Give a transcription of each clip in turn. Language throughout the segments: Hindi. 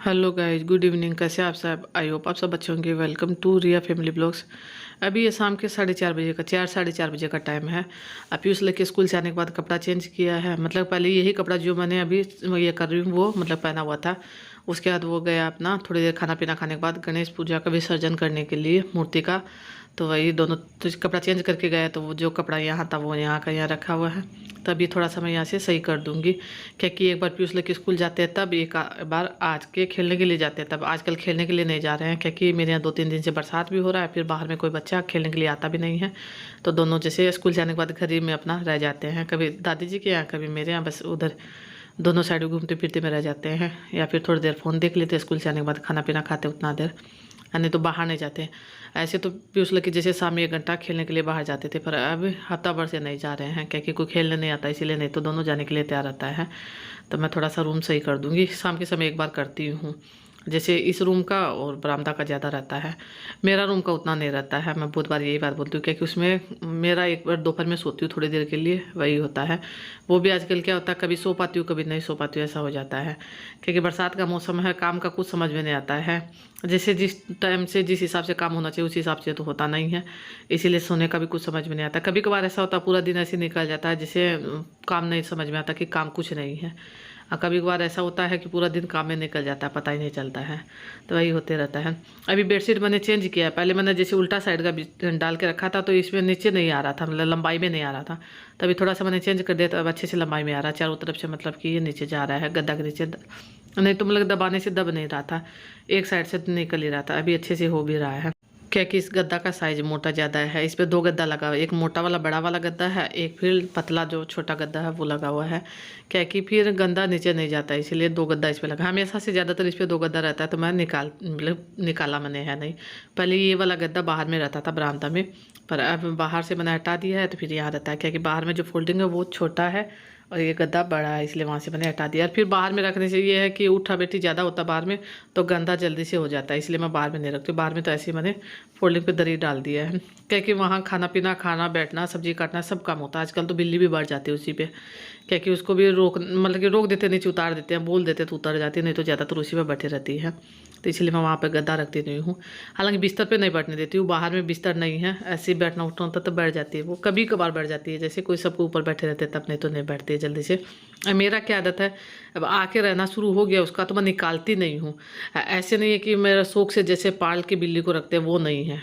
Hello guys, good evening. कैसे आप सब? आई होप आप सब अच्छे होंगे। Welcome to Riya family blogs. अभी ये शाम के 4:30 बजे का 4 साढ़े 4 बजे का टाइम है। अब पीयूष लेके स्कूल से आने के बाद कपड़ा चेंज किया है। मतलब पहले यही कपड़ा जो मैंने अभी ये कर रही हूँ वो मतलब पहना हुआ था। उसके बाद वो गया अपना थोड़ी देर खाना पीना खाने के बाद गणेश पूजा का विसर्जन करने के लिए मूर्ति का। तो वही दोनों तो कपड़ा चेंज करके गया, तो वो जो कपड़ा यहाँ था वो यहाँ का यहाँ रखा हुआ है। तभी थोड़ा सा मैं यहाँ से सही कर दूँगी, क्योंकि एक बार पीयूष लेके स्कूल जाते हैं तब एक बार आज के खेलने के लिए जाते हैं तब। आजकल खेलने के लिए नहीं जा रहे हैं क्योंकि मेरे यहाँ 2-3 दिन से बरसात भी हो रहा है, फिर बाहर में कोई बच्चा खेलने के लिए आता भी नहीं है। तो दोनों जैसे स्कूल जाने के बाद घर ही में अपना रह जाते हैं, कभी दादी जी के यहाँ कभी मेरे यहाँ, बस उधर दोनों साइड घूमते फिरते में रह जाते हैं। या फिर थोड़ी देर फ़ोन देख लेते हैं स्कूल से आने के बाद, खाना पीना खाते उतना देर, नहीं तो बाहर नहीं जाते। ऐसे तो पीयूष लेके जैसे शाम में 1 घंटा खेलने के लिए बाहर जाते थे, पर अब हफ्ता भर से नहीं जा रहे हैं क्योंकि कोई खेलने नहीं आता इसीलिए, नहीं तो दोनों जाने के लिए तैयार रहता है। तो मैं थोड़ा सा रूम सही कर दूँगी, शाम के समय एक बार करती हूँ। जैसे इस रूम का और बरामदा का ज़्यादा रहता है, मेरा रूम का उतना नहीं रहता है। मैं बहुत बार यही बात बोलती हूँ क्योंकि उसमें मेरा एक बार दोपहर में सोती हूँ थोड़ी देर के लिए, वही होता है। वो भी आजकल क्या होता है, कभी सो पाती हूँ कभी नहीं सो पाती हूँ, ऐसा हो जाता है। क्योंकि बरसात का मौसम है, काम का कुछ समझ में नहीं आता है। जैसे जिस टाइम से जिस हिसाब से काम होना चाहिए उस हिसाब से तो होता नहीं है, इसीलिए सोने का भी कुछ समझ में नहीं आता। कभी कभार ऐसा होता है पूरा दिन ऐसे निकल जाता है जैसे काम नहीं समझ में आता कि काम कुछ नहीं है। और कभी कभार ऐसा होता है कि पूरा दिन काम में निकल जाता है, पता ही नहीं चलता है। तो वही होते रहता है। अभी बेडशीट मैंने चेंज किया है, पहले मैंने जैसे उल्टा साइड का डाल के रखा था तो इसमें नीचे नहीं आ रहा था, मतलब लंबाई में नहीं आ रहा था। तभी थोड़ा सा मैंने चेंज कर दिया तो अब अच्छे से लंबाई में आ रहा है चारों तरफ से, मतलब कि ये नीचे जा रहा है गद्दा के नीचे। नहीं तो मतलब दबाने से दब नहीं रहा था, एक साइड से निकल ही रहा था। अभी अच्छे से हो भी रहा है क्योंकि इस गद्दा का साइज मोटा ज़्यादा है। इस पे 2 गद्दा लगा हुआ है, एक मोटा वाला बड़ा वाला गद्दा है, एक फिर पतला जो छोटा गद्दा है वो लगा हुआ है। क्योंकि फिर गंदा नीचे नहीं जाता है, इसीलिए 2 गद्दा इस पे लगा। हमेशा से ज़्यादातर इस पे 2 गद्दा रहता है, तो मैं मतलब निकाला मैंने है नहीं। पहले ये वाला गद्दा बाहर में रहता था बरामदा में, पर अब बाहर से मैंने हटा दिया है तो फिर यहाँ रहता है। क्योंकि बाहर में जो फोल्डिंग है वो छोटा है और ये गद्दा बड़ा है, इसलिए वहाँ से मैंने हटा दिया। और फिर बाहर में रखने से ये है कि उठा बैठी ज़्यादा होता है बाहर में, तो गंदा जल्दी से हो जाता है, इसलिए मैं बाहर में नहीं रखती। बाहर में तो ऐसे ही मैंने फोल्डिंग पे दरी डाल दिया है क्योंकि वहाँ खाना पीना, खाना बैठना, सब्जी काटना सब काम होता है। आजकल तो बिल्ली भी बढ़ जाती है उसी पे, क्योंकि उसको भी रोक मतलब कि रोक देते, नीचे उतार देते हैं, बोल देते तो उतर जाती है, नहीं तो ज़्यादातर उसी पे बैठी रहती है। तो इसलिए मैं वहाँ पे गद्दा रखती नहीं हूँ। हालांकि बिस्तर पे नहीं बैठने देती हूँ, बाहर में बिस्तर नहीं है, ऐसे ही बैठना उठना होता तो बैठ जाती है वो, कभी कभार बैठ जाती है जैसे कोई सबको ऊपर बैठे रहते तब, नहीं तो नहीं बैठती है जल्दी से। मेरा क्या आदत है, अब आके रहना शुरू हो गया उसका तो मैं निकालती नहीं हूँ। ऐसे नहीं है कि मेरा शौक से जैसे पाल के बिल्ली को रखते हैं, वो नहीं है।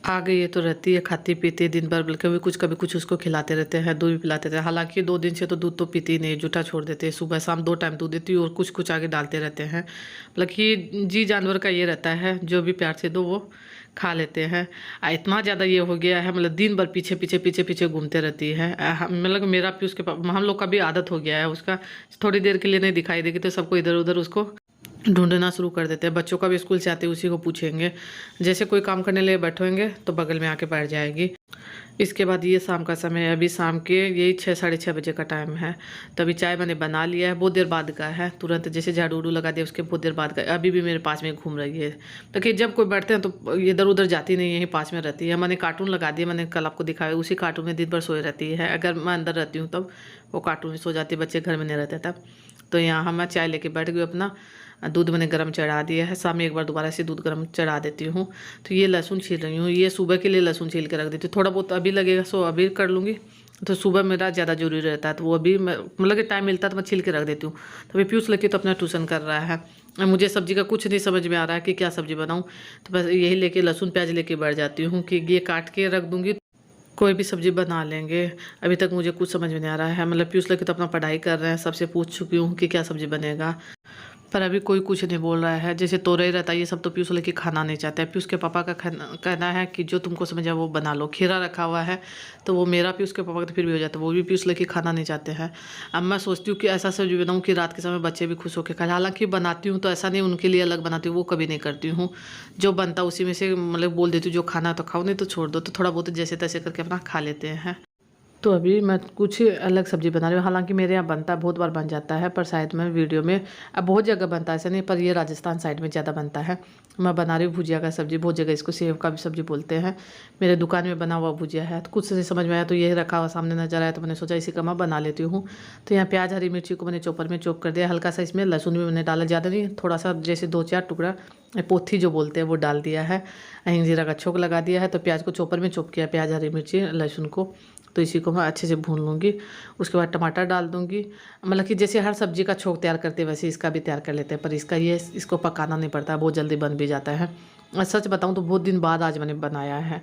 आ गई है तो रहती है, खाती पीती है दिन भर, बल्कि कभी कुछ उसको खिलाते रहते हैं, दूध भी पिलाते रहते हैं। हालांकि 2 दिन से तो दूध तो पीती ही नहीं, जूठा छोड़ देते हैं, सुबह शाम 2 टाइम दूध देती हूँ और कुछ कुछ आगे डालते रहते हैं। मतलब कि जी जानवर का ये रहता है, जो भी प्यार से दो वो खा लेते हैं। इतना ज़्यादा ये हो गया है, मतलब दिन भर पीछे पीछे पीछे पीछे घूमते रहती है। मतलब मेरा भी उसके हम लोग का भी आदत हो गया है उसका, थोड़ी देर के लिए नहीं दिखाई देगी तो सबको इधर उधर उसको ढूंढना शुरू कर देते हैं। बच्चों का भी स्कूल से आते उसी को पूछेंगे, जैसे कोई काम करने लिए बैठेंगे तो बगल में आके बैठ जाएगी। इसके बाद ये शाम का समय है, अभी शाम के यही 6 साढ़े 6 बजे का टाइम है। तो अभी चाय मैंने बना लिया है, बहुत देर बाद का है, तुरंत जैसे झाड़ू उड़ू लगा दिया उसके बहुत देर बाद का। अभी भी मेरे पास में घूम रही है, तो कि जब कोई बैठते हैं तो इधर उधर जाती नहीं है, यहीं पास में रहती है। मैंने कार्टून लगा दिया, मैंने कल आपको दिखाया, उसी कार्टून में दिन भर सोए रहती है। अगर मैं अंदर रहती हूँ तब वो कार्टून में सो जाती है, बच्चे घर में नहीं रहते तब। तो यहाँ मैं चाय लेके बैठ गई अपना, दूध मैंने गर्म चढ़ा दिया है, शाम में एक बार दोबारा से दूध गर्म चढ़ा देती हूँ। तो ये लहसुन छील रही हूँ, ये सुबह के लिए लहसुन छील के रख देती हूँ। थोड़ा बहुत अभी लगेगा सो अभी कर लूँगी, तो सुबह मेरा ज़्यादा जरूरी रहता है, तो वो अभी मतलब कि टाइम मिलता है तो मैं छील के रख देती हूँ। तो अभी पीयूष लेके तो अपना ट्यूशन कर रहा है, मुझे सब्जी का कुछ नहीं समझ में आ रहा है कि क्या सब्जी बनाऊँ, तो बस यही लेके लहसुन प्याज लेके बैठ जाती हूँ कि ये काट के रख दूँगी, कोई भी सब्जी बना लेंगे। अभी तक मुझे कुछ समझ में नहीं आ रहा है, मतलब पीयूष लेके तो अपना पढ़ाई कर रहे हैं, सबसे पूछ चुकी हूँ कि क्या सब्जी बनेगा, पर अभी कोई कुछ नहीं बोल रहा है। जैसे तोरई रहता है ये सब तो पीयूष लेके खाना नहीं चाहता है। पीयूष के पापा का कहना है कि जो तुमको समझ आए वो बना लो। खीरा रखा हुआ है तो वो मेरा पीयूष के पापा का तो फिर भी हो जाता है, वो भी पीयूष लेके खाना नहीं चाहते हैं। अब मैं सोचती हूँ कि ऐसा सब्जी बनाऊँ कि रात के समय बच्चे भी खुश होकर खाए। हालांकि बनाती हूँ तो ऐसा नहीं उनके लिए अलग बनाती हूँ, वो कभी नहीं करती हूँ। जो बनता उसी में से मतलब बोल देती हूँ जो खाना तो खाओ, नहीं तो छोड़ दो। तो थोड़ा बहुत जैसे तैसे करके अपना खा लेते हैं। तो अभी मैं कुछ अलग सब्ज़ी बना रही हूँ। हालांकि मेरे यहाँ बनता है, बहुत बार बन जाता है, पर शायद मैं वीडियो में अब बहुत जगह बनता है ऐसा नहीं, पर ये राजस्थान साइड में ज़्यादा बनता है। मैं बना रही हूँ भुजिया का सब्ज़ी। बहुत जगह इसको सेव का भी सब्ज़ी बोलते हैं। मेरे दुकान में बना हुआ भुजिया है, तो कुछ नहीं समझ में आया तो ये रखा हुआ सामने नजर आया, तो मैंने सोचा इसी का मैं बना लेती हूँ। तो यहाँ प्याज हरी मिर्ची को मैंने चॉपर में चॉप कर दिया। हल्का सा इसमें लहसुन भी मैंने डाला, ज़्यादा नहीं, थोड़ा सा, जैसे 2-4 टुकड़ा पोथी जो बोलते हैं वो डाल दिया है। हिंग जीरा का छोंक लगा दिया है। तो प्याज को चॉपर में चॉप किया, प्याज हरी मिर्ची लहसुन को। तो इसी को मैं अच्छे से भून लूँगी। उसके बाद टमाटर डाल दूँगी। मतलब कि जैसे हर सब्ज़ी का छोंक तैयार करते हैं वैसे इसका भी तैयार कर लेते हैं, पर इसको पकाना नहीं पड़ता, बहुत जल्दी बन भी जाता है। और सच बताऊँ तो बहुत दिन बाद आज मैंने बनाया है।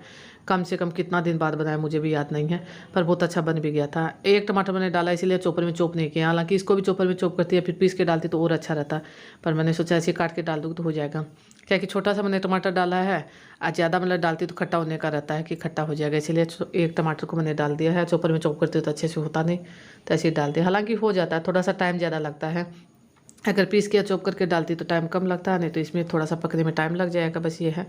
कम से कम कितना दिन बाद बनाया मुझे भी याद नहीं है, पर बहुत अच्छा बन भी गया था। एक टमाटर मैंने डाला इसीलिए चॉपर में चॉप नहीं किया। हालांकि इसको भी चॉपर में चॉप करती है, फिर पीस के डालती तो और अच्छा रहता, पर मैंने सोचा ऐसे काट के डाल दूँ तो हो जाएगा। क्या कि छोटा सा मैंने टमाटर डाला है, आज ज़्यादा मतलब डालती तो खट्टा होने का रहता है कि खट्टा हो जाएगा, इसीलिए एक टमाटर को मैंने डाल दिया है। चॉपर में चॉप करती तो अच्छे से होता नहीं, तो ऐसे ही डाल दिया। हालांकि हो जाता है, थोड़ा सा टाइम ज़्यादा लगता है। अगर पीस के या चॉप करके डालती तो टाइम कम लगता है, नहीं तो इसमें थोड़ा सा पकने में टाइम लग जाएगा। बस ये है,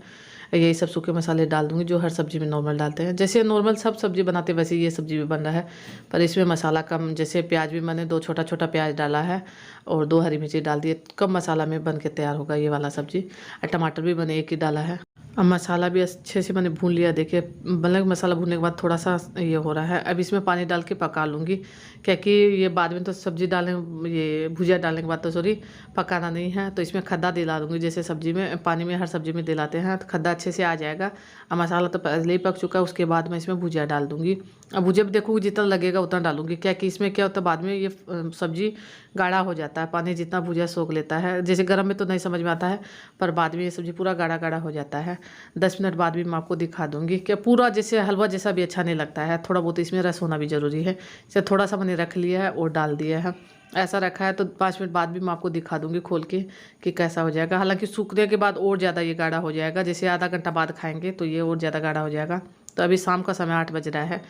यही सब सूखे मसाले डाल दूँगी जो हर सब्ज़ी में नॉर्मल डालते हैं। जैसे नॉर्मल सब सब्ज़ी बनाते हैं वैसे ये सब्ज़ी भी बन रहा है, पर इसमें मसाला कम। जैसे प्याज भी मैंने 2 छोटा छोटा प्याज डाला है और 2 हरी मिर्ची डाल दिए, कम मसाला में बन के तैयार होगा ये वाला सब्ज़ी। और टमाटर भी मैंने एक ही डाला है। अब मसाला भी अच्छे से मैंने भून लिया। देखिए मतलब मसाला भूनने के बाद थोड़ा सा ये हो रहा है। अब इसमें पानी डाल के पका लूँगी, क्योंकि ये बाद में तो सब्ज़ी डालने, ये भुजिया डालने के बाद तो सॉरी पकाना नहीं है, तो इसमें खद्दा दिला दूँगी। जैसे सब्ज़ी में पानी में हर सब्ज़ी में दिलाते हैं, तो खद्दा अच्छे से आ जाएगा। अब मसाला तो पहले ही पक चुका है, उसके बाद मैं इसमें भुजिया डाल दूँगी। अब भुजिया भी देखूँगी जितना लगेगा उतना डालूँगी, क्या कि इसमें क्या होता है बाद में ये सब्ज़ी गाढ़ा हो जाता है, पानी जितना भुजिया सोख लेता है। जैसे गर्म में तो नहीं समझ में आता है, पर बाद में ये सब्ज़ी पूरा गाढ़ा गाढ़ा हो जाता है। 10 मिनट बाद भी मैं आपको दिखा दूँगी कि पूरा जैसे हलवा जैसा भी अच्छा नहीं लगता है, थोड़ा बहुत इसमें रस होना भी ज़रूरी है। इसे थोड़ा सा मैंने रख लिया है और डाल दिया है, ऐसा रखा है। तो 5 मिनट बाद भी मैं आपको दिखा दूँगी खोल के कि कैसा हो जाएगा। हालांकि सूखने के बाद और ज़्यादा ये गाढ़ा हो जाएगा, जैसे आधा घंटा बाद खाएँगे तो ये और ज़्यादा गाढ़ा हो जाएगा। तो अभी शाम का समय 8 बज रहा है।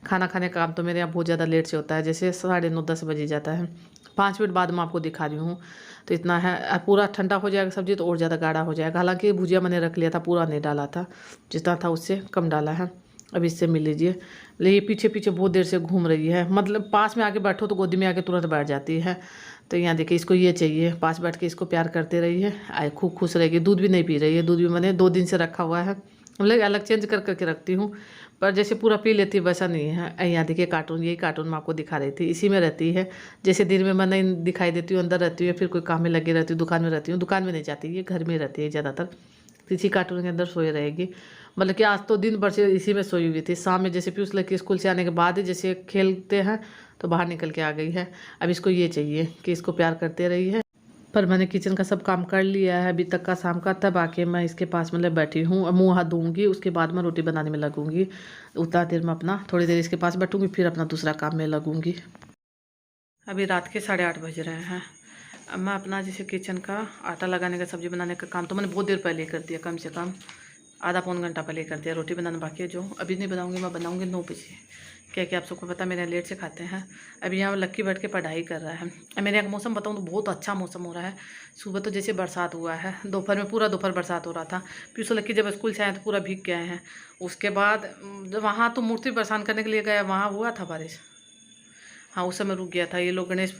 खाना खाने का काम तो मेरे यहाँ बहुत ज़्यादा लेट से होता है, जैसे 9:30-10 बजे जाता है। 5 मिनट बाद मैं आपको दिखा रही हूँ। तो इतना है, पूरा ठंडा हो जाएगा सब्ज़ी तो और ज़्यादा गाढ़ा हो जाएगा। हालांकि भुजिया मैंने रख लिया था, पूरा नहीं डाला था, जितना था उससे कम डाला है। अब इससे मिल लीजिए। ये पीछे पीछे बहुत देर से घूम रही है, मतलब पास में आके बैठो तो गोदी में आके तुरंत बैठ जाती है। तो यहाँ देखिए इसको ये चाहिए, पास बैठ के इसको प्यार करते रहिए, आए खूब खुश रहेगी। दूध भी नहीं पी रही है, दूध भी मैंने 2 दिन से रखा हुआ है, मतलब अलग चेंज कर करके रखती हूँ, पर जैसे पूरा पी लेती है वैसा नहीं है। यहाँ देखिए कार्टून, यही कार्टून मैं आपको दिखा रही थी, इसी में रहती है। जैसे दिन में मैं नहीं दिखाई देती हूँ, अंदर रहती हूँ, फिर कोई काम में लगी रहती हूँ, दुकान में रहती हूँ। दुकान में नहीं जाती, ये घर में रहती है ज़्यादातर। इसी कार्टून के अंदर सोए रहेगी। मतलब कि आज तो दिन भर से इसी में सोई हुई थी। शाम में जैसे पीयूष लड़की स्कूल से आने के बाद जैसे खेलते हैं तो बाहर निकल के आ गई है। अब इसको ये चाहिए कि इसको प्यार करते रही है। पर मैंने किचन का सब काम कर लिया है अभी तक का शाम का, तब आके मैं इसके पास मतलब बैठी हूँ। अब मुँह हाथ धोऊंगी, उसके बाद मैं रोटी बनाने में लगूंगी। उतना देर में अपना थोड़ी देर इसके पास बैठूंगी, फिर अपना दूसरा काम में लगूंगी। अभी रात के 8:30 बज रहे हैं। अब मैं अपना जैसे किचन का आटा लगाने का, सब्ज़ी बनाने का काम तो मैंने बहुत देर पहले कर दिया, कम से कम आधा पौन घंटा पहले कर दिया। रोटी बनाना बाकी है, जो अभी नहीं बनाऊंगी, मैं बनाऊंगी 9 बजे। क्या क्या आप सबको पता, मेरे लेट से खाते हैं। अभी यहाँ लक्की बैठ के पढ़ाई कर रहा है। मेरे यहाँ मौसम बताऊँ तो बहुत अच्छा मौसम हो रहा है। सुबह तो जैसे बरसात हुआ है, दोपहर में पूरा दोपहर बरसात हो रहा था। पीयूष लक्की जब स्कूल से आए तो पूरा भीग के आए हैं। उसके बाद वहाँ तो मूर्ति परेशान करने के लिए गया, वहाँ हुआ था बारिश, हाँ उस समय रुक गया था। ये लोग गणेश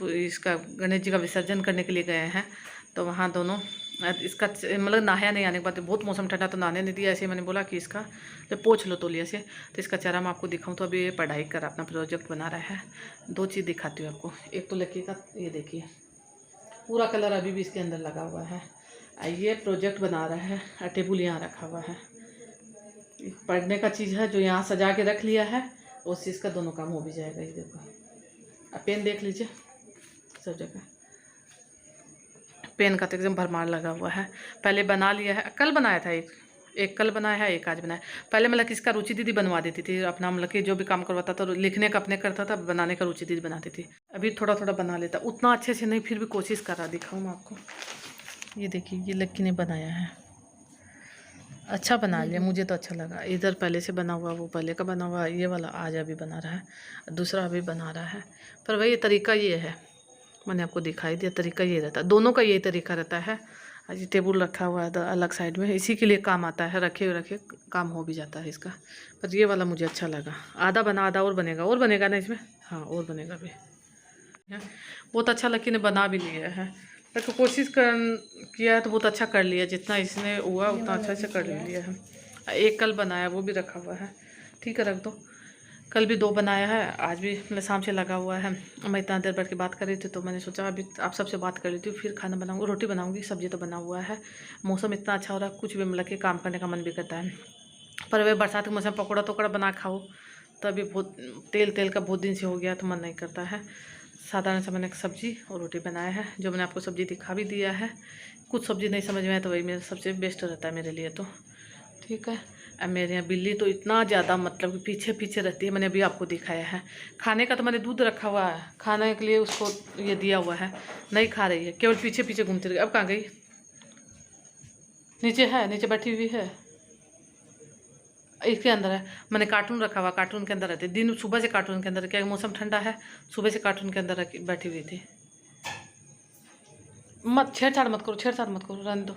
जी का विसर्जन करने के लिए गए हैं, तो वहाँ दोनों इसका मतलब नहाया नहीं, आने के बाद बहुत मौसम ठंडा तो नहाने नहीं दिया। ऐसे मैंने बोला कि इसका जब पोंछ लो तौलिया से, तो इसका चेहरा मैं आपको दिखाऊं। तो अभी ये पढ़ाई कर अपना प्रोजेक्ट बना रहा है। 2 चीज़ दिखाती हूँ आपको। एक तो लड़की का ये देखिए पूरा कलर अभी भी इसके अंदर लगा हुआ है। ये प्रोजेक्ट बना रहा है, टेबल यहाँ रखा हुआ है, पढ़ने का चीज़ है जो यहाँ सजा के रख लिया है, उस चीज़ का दोनों काम हो भी जाएगा। ये देखो, अब पेन देख लीजिए, सब जगह पेन का तो एकदम भरमार लगा हुआ है। पहले बना लिया है, कल बनाया था, एक कल बनाया है, एक आज बनाया। पहले मतलब इसका रुचि दीदी बनवा देती थी अपना, मतलब कि जो भी काम करवाता था, लिखने का अपने करता था, बनाने का रुचि दीदी बनाती थी। अभी थोड़ा थोड़ा बना लेता, उतना अच्छे से नहीं, फिर भी कोशिश कर रहा। दिखाऊँ मैं आपको, ये देखिए ये लक्की ने बनाया है, अच्छा बना लिया, मुझे तो अच्छा लगा। इधर पहले से बना हुआ, वो पहले का बना हुआ, ये वाला आज अभी बना रहा है, दूसरा अभी बना रहा है। पर वही तरीका ये है, मैंने आपको दिखाई दिया, तरीका ये रहता है, दोनों का यही तरीका रहता है। आज ये टेबल रखा हुआ है अलग साइड में, इसी के लिए काम आता है, रखे रखे काम हो भी जाता है इसका। पर ये वाला मुझे अच्छा लगा। आधा बना, आधा और बनेगा ना इसमें। हाँ और बनेगा भी। बहुत अच्छा लकी ने बना भी लिया है। तो कोशिश किया है तो बहुत अच्छा कर लिया, जितना इसने हुआ उतना अच्छा से कर लिया है। एक कल बनाया वो भी रखा हुआ है, ठीक है रख दो। कल भी 2 बनाया है, आज भी मतलब शाम से लगा हुआ है। मैं इतना देर बैठ के बात कर रही थी तो मैंने सोचा अभी आप सबसे बात कर लेती हूँ, फिर खाना बनाऊँगी, रोटी बनाऊँगी, सब्जी तो बना हुआ है। मौसम इतना अच्छा हो रहा है, कुछ भी मतलब कि काम करने का मन भी करता है। पर वे बरसात के मौसम पकौड़ा तोकड़ा बना खाओ तो अभी बहुत तेल का बहुत दिन से हो गया तो मन नहीं करता है। साधारण सा मैंने सब्जी और रोटी बनाया है, जो मैंने आपको सब्जी दिखा भी दिया है। कुछ सब्जी नहीं समझ में आए तो वही मेरा सबसे बेस्ट रहता है मेरे लिए तो, ठीक है। अब मेरे यहाँ बिल्ली तो इतना ज़्यादा मतलब कि पीछे पीछे रहती है। मैंने अभी आपको दिखाया है। खाने का तो मैंने दूध रखा हुआ है, खाने के लिए उसको ये दिया हुआ है, नहीं खा रही है, केवल पीछे पीछे घूमती रही। अब कहाँ गई? नीचे है, नीचे बैठी हुई है, इसके अंदर है। मैंने कार्टून रखा हुआ, कार्टून के अंदर रहती दिन, सुबह से कार्टून के अंदर, क्या मौसम ठंडा है, सुबह से कार्टून के अंदर बैठी हुई थी। मत छेड़छाड़ मत करो, रहने दो।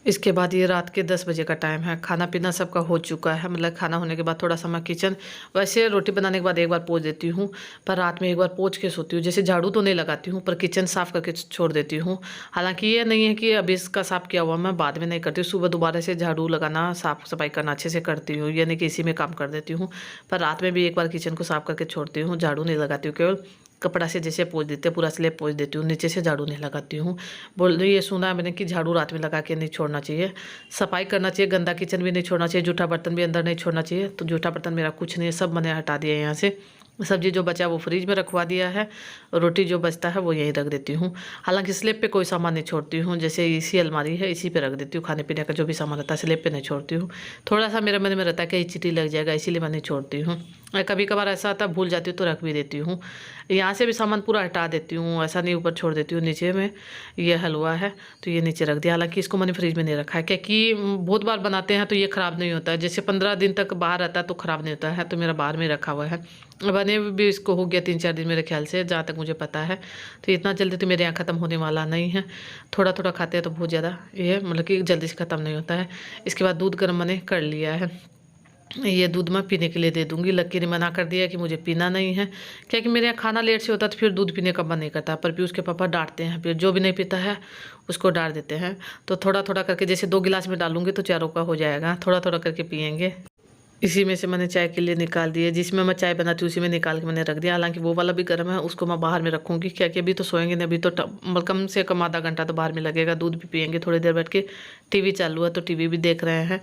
इसके बाद ये रात के 10 बजे का टाइम है। खाना पीना सबका हो चुका है, मतलब खाना होने के बाद थोड़ा सा मैं किचन, वैसे रोटी बनाने के बाद एक बार पोंछ देती हूँ, पर रात में एक बार पोंछ के सोती हूँ। जैसे झाड़ू तो नहीं लगाती हूँ, पर किचन साफ़ करके छोड़ देती हूँ। हालांकि ये नहीं है कि अभी इसका साफ़ किया हुआ मैं बाद में नहीं करती, सुबह दोबारा से झाड़ू लगाना, साफ़ सफाई करना अच्छे से करती हूँ, यानी कि इसी में काम कर देती हूँ। पर रात में भी एक बार किचन को साफ़ करके छोड़ती हूँ, झाड़ू नहीं लगाती हूँ। केवल कपड़ा से जैसे पोंछ देते हैं, पूरा स्लेब पोंछ देती हूँ, नीचे से झाड़ू नहीं लगाती हूँ। बोल रही ये सुना है मैंने कि झाड़ू रात में लगा के नहीं छोड़ना चाहिए, सफाई करना चाहिए, गंदा किचन भी नहीं छोड़ना चाहिए, जूठा बर्तन भी अंदर नहीं छोड़ना चाहिए। तो जूठा बर्तन मेरा कुछ नहीं है, सब मैंने हटा दिया यहाँ से। सब्जी जो बचा वो फ्रिज में रखवा दिया है, रोटी जो बचता है वो यहीं रख देती हूँ। हालांकि स्लेब पे कोई सामान नहीं छोड़ती हूँ, जैसे इसी अलमारी है इसी पे रख देती हूँ, खाने पीने का जो भी सामान रहता है स्लेब पे नहीं छोड़ती हूँ। थोड़ा सा मेरे मन में रहता है कि चींटी लग जाएगा, इसीलिए मैं नहीं छोड़ती हूँ। कभी कभार ऐसा आता है भूल जाती हूँ तो रख भी देती हूँ। यहाँ से भी सामान पूरा हटा देती हूँ, ऐसा नहीं ऊपर छोड़ देती हूँ। नीचे में ये हलवा है तो ये नीचे रख दिया, हालांकि इसको मैंने फ्रिज में नहीं रखा है, क्योंकि बहुत बार बनाते हैं तो ये ख़राब नहीं होता है। जैसे 15 दिन तक बाहर रहता है तो ख़राब नहीं होता है, तो मेरा बाहर में रखा हुआ है। बने भी इसको हो गया 3-4 दिन मेरे ख्याल से, जहाँ तक मुझे पता है। तो इतना जल्दी तो मेरे यहाँ ख़त्म होने वाला नहीं है, थोड़ा थोड़ा खाते हैं तो बहुत ज़्यादा ये मतलब कि जल्दी से ख़त्म नहीं होता है। इसके बाद दूध गर्म मैंने कर लिया है, ये दूध मैं पीने के लिए दे दूंगी। लक्की ने मना कर दिया कि मुझे पीना नहीं है, क्योंकि मेरे यहाँ खाना लेट से होता है तो फिर दूध पीने का मन नहीं करता। पर पीयूष के पापा डांटते हैं, फिर जो भी नहीं पीता है उसको डांट देते हैं। तो थोड़ा थोड़ा करके, जैसे 2 गिलास में डालूंगी तो चारों का हो जाएगा, थोड़ा थोड़ा करके पियेंगे। इसी में से मैंने चाय के लिए निकाल दिया, जिसमें मैं चाय बनाती हूँ उसी में निकाल के मैंने रख दिया। हालांकि वो वाला भी गर्म है, उसको मैं बाहर में रखूँगी, क्या कि अभी तो सोएंगे नहीं, अभी तो कम से कम आधा घंटा तो बाहर में लगेगा। दूध भी पियेंगे थोड़ी देर बैठ के, टीवी चालू है तो टीवी भी देख रहे हैं।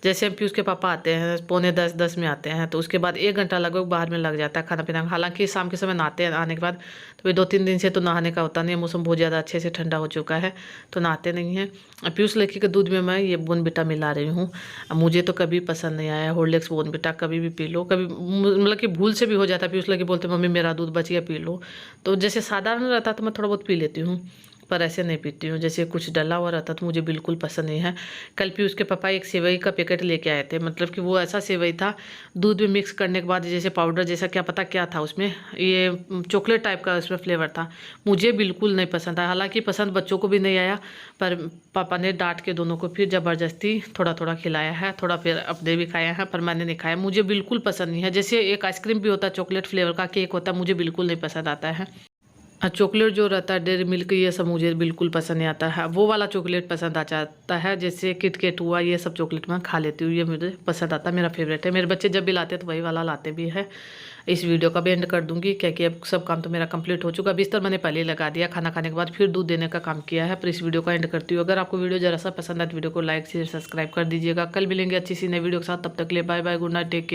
जैसे पीयूष के पापा आते हैं 9:45-10 में आते हैं, तो उसके बाद 1 घंटा लगभग बाहर में लग जाता है खाना पीना। हालांकि शाम के समय नहाते हैं, आने के बाद तो वे 2-3 दिन से तो नहाने का होता नहीं है, मौसम बहुत ज़्यादा अच्छे से ठंडा हो चुका है तो नहाते नहीं हैं। पीयूष लड़की के दूध में मैं ये बोर्नविटा मिला रही हूँ। मुझे तो कभी पसंद नहीं आया हॉर्लिक्स बोर्नविटा, कभी भी पी लो, कभी मतलब कि भूल से भी हो जाता है। पीयूष लड़की बोलते मम्मी मेरा दूध बच गया पी लो, तो जैसे साधारण रहता तो मैं थोड़ा बहुत पी लेती हूँ, पर ऐसे नहीं पीती हूँ। जैसे कुछ डला हुआ रहता तो मुझे बिल्कुल पसंद नहीं है। कल पीयूष के पापा एक सेवई का पैकेट लेके आए थे, मतलब कि वो ऐसा सेवई था दूध में मिक्स करने के बाद जैसे पाउडर जैसा, क्या पता क्या था उसमें, ये चॉकलेट टाइप का उसमें फ्लेवर था। मुझे बिल्कुल नहीं पसंद आया, हालांकि पसंद बच्चों को भी नहीं आया, पर पापा ने डांट के दोनों को फिर ज़बरदस्ती थोड़ा थोड़ा खिलाया है, थोड़ा फिर अपने भी खाया है, पर मैंने नहीं खाया। मुझे बिल्कुल पसंद नहीं है। जैसे एक आइसक्रीम भी होता है चॉकलेट फ्लेवर का, केक होता है, मुझे बिल्कुल नहीं पसंद आता है। चॉकलेट जो रहता है डेयरी मिल्क ये सब मुझे बिल्कुल पसंद नहीं आता है। वो वाला चॉकलेट पसंद आ जाता है, जैसे किटकेट हुआ, ये सब चॉकलेट मैं खा लेती हूँ, ये मुझे पसंद आता है, मेरा फेवरेट है। मेरे बच्चे जब भी लाते हैं तो वही वाला लाते भी है। इस वीडियो का भी एंड कर दूंगी, क्योंकि अब सब काम तो मेरा कंप्लीट हो चुका। बिस्तर मैंने पहले ही लगा दिया, खाना खाने के बाद फिर दूध देने का काम किया है। पर इस वीडियो का एंड करती हूँ। अगर आपको वीडियो जरा सा पसंद आए तो वीडियो को लाइक शेयर सब्सक्राइब कर दीजिएगा। कल मिलेंगे अच्छी सी नई वीडियो के साथ, तब तक के लिए bye bye, good night, take care.